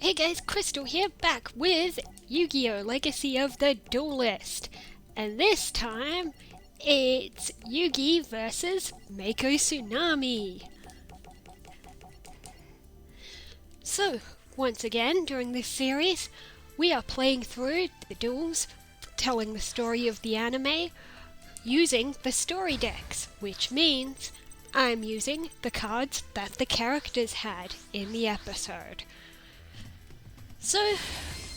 Hey guys, Crystal here, back with Yu-Gi-Oh! Legacy of the Duelist. And this time, it's Yugi versus Mako Tsunami. So, once again, during this series, we are playing through the duels, telling the story of the anime, using the story decks, which means I'm using the cards that the characters had in the episode. So,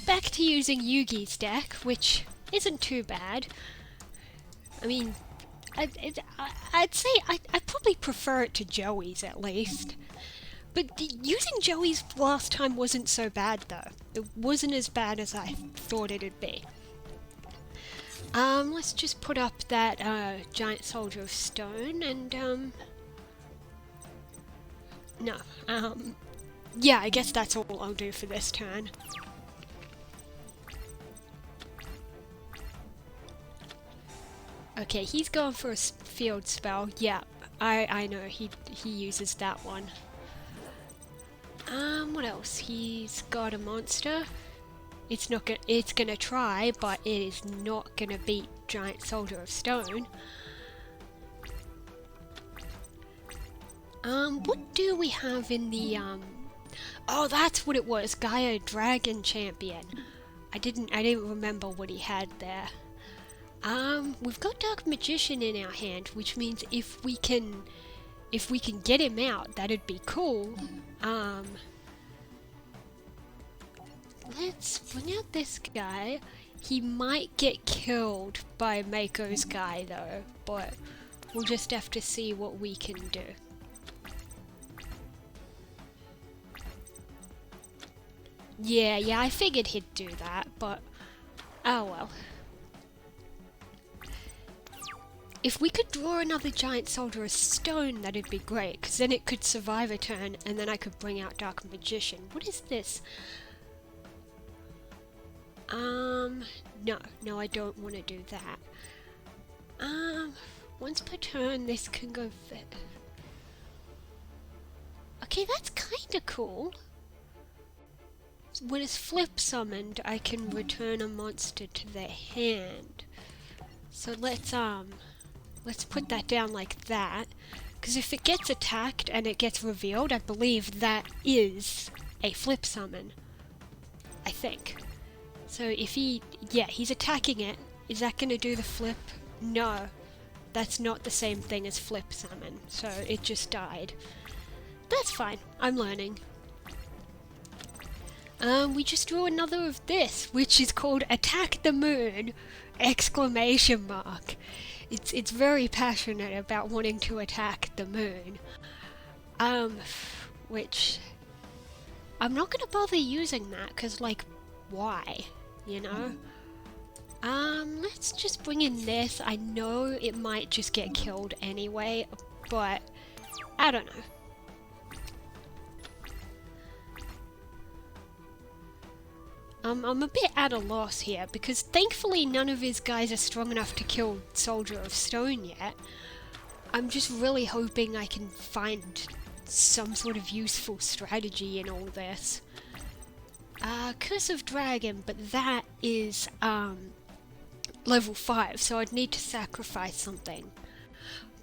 back to using Yugi's deck, which isn't too bad. I mean, I'd say I probably prefer it to Joey's at least. But using Joey's last time wasn't so bad though. It wasn't as bad as I thought it'd be. Let's just put up that giant soldier of stone and yeah, I guess that's all I'll do for this turn. Okay, he's going for a field spell. Yeah, I know he uses that one. What else? He's got a monster. It's gonna try, but it is not gonna beat Giant Soldier of Stone. What do we have in the oh, that's what it was. Gaia Dragon Champion. I didn't remember what he had there. We've got Dark Magician in our hand, which means if we can get him out, that'd be cool. Let's bring out this guy. He might get killed by Mako's guy though, but we'll just have to see what we can do. Yeah, I figured he'd do that, but oh well. If we could draw another giant soldier of stone, that'd be great, because then it could survive a turn, and then I could bring out Dark Magician. What is this? No, I don't want to do that. Once per turn, this can go fit. Okay, that's kinda cool. When it's flip summoned, I can return a monster to their hand. So let's put that down like that, because if it gets attacked and it gets revealed, I believe that is a flip summon. I think. So if he's attacking it, is that going to do the flip? No, that's not the same thing as flip summon, so it just died. That's fine, I'm learning. We just drew another of this, which is called Attack the Moon! Exclamation mark. It's very passionate about wanting to attack the moon. Which I'm not gonna bother using that, cause like, why? You know? Let's just bring in this. I know it might just get killed anyway, but I don't know. I'm a bit at a loss here, because thankfully none of his guys are strong enough to kill Soldier of Stone yet. I'm just really hoping I can find some sort of useful strategy in all this. Curse of Dragon, but that is, level 5, so I'd need to sacrifice something.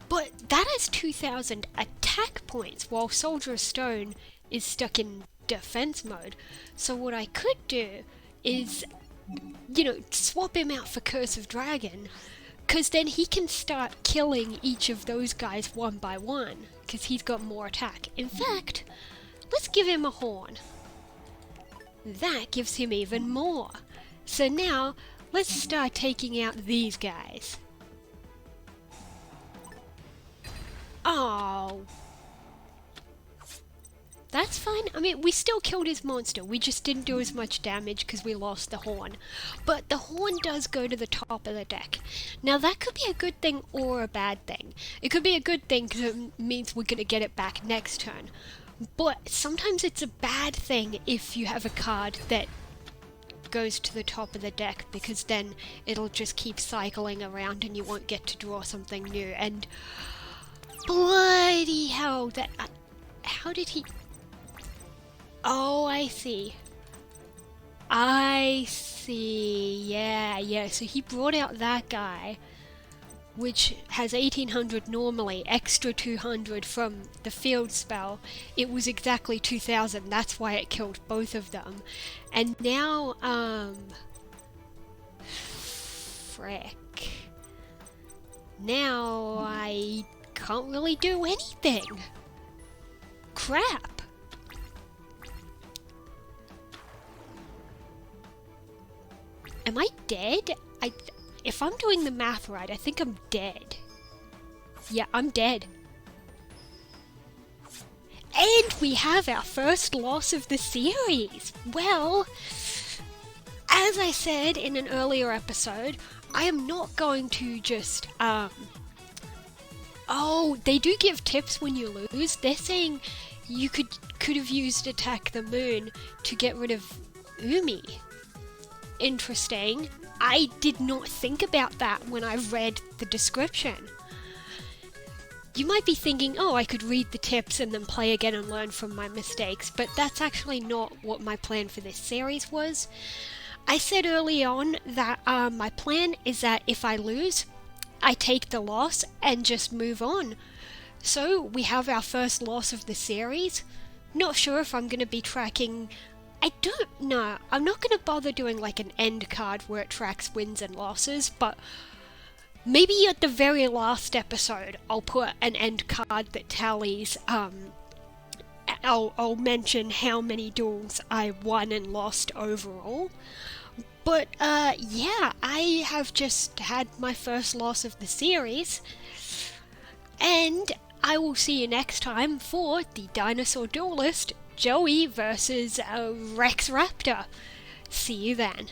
But that has 2,000 attack points, while Soldier of Stone is stuck in defense mode. So what I could do is, swap him out for Curse of Dragon, because then he can start killing each of those guys one by one, because he's got more attack. In fact, let's give him a horn. That gives him even more. So now, let's start taking out these guys. Oh. That's fine. I mean, we still killed his monster. We just didn't do as much damage because we lost the horn. But the horn does go to the top of the deck. Now, that could be a good thing or a bad thing. It could be a good thing because it means we're going to get it back next turn. But sometimes it's a bad thing if you have a card that goes to the top of the deck, because then it'll just keep cycling around and you won't get to draw something new. And bloody hell, how did he... Oh, I see. I see. Yeah, yeah. So he brought out that guy, which has 1800 normally, extra 200 from the field spell. It was exactly 2000. That's why it killed both of them. And now, frick. Now I can't really do anything. Crap. Am I dead? If I'm doing the math right, I think I'm dead. Yeah, I'm dead. And we have our first loss of the series. Well, as I said in an earlier episode, I am not going to just, Oh, they do give tips when you lose. They're saying you could have used Attack the Moon to get rid of Umi. Interesting. I did not think about that when I read the description. You might be thinking, oh, I could read the tips and then play again and learn from my mistakes, but that's actually not what my plan for this series was. I said early on that my plan is that if I lose, I take the loss and just move on. So we have our first loss of the series. Not sure if I'm going to be tracking... I don't know. I'm not going to bother doing like an end card where it tracks wins and losses, but maybe at the very last episode I'll put an end card that tallies, I'll mention how many duels I won and lost overall. But yeah, I have just had my first loss of the series, and I will see you next time for the Dinosaur Duelist, Joey versus Rex Raptor. See you then.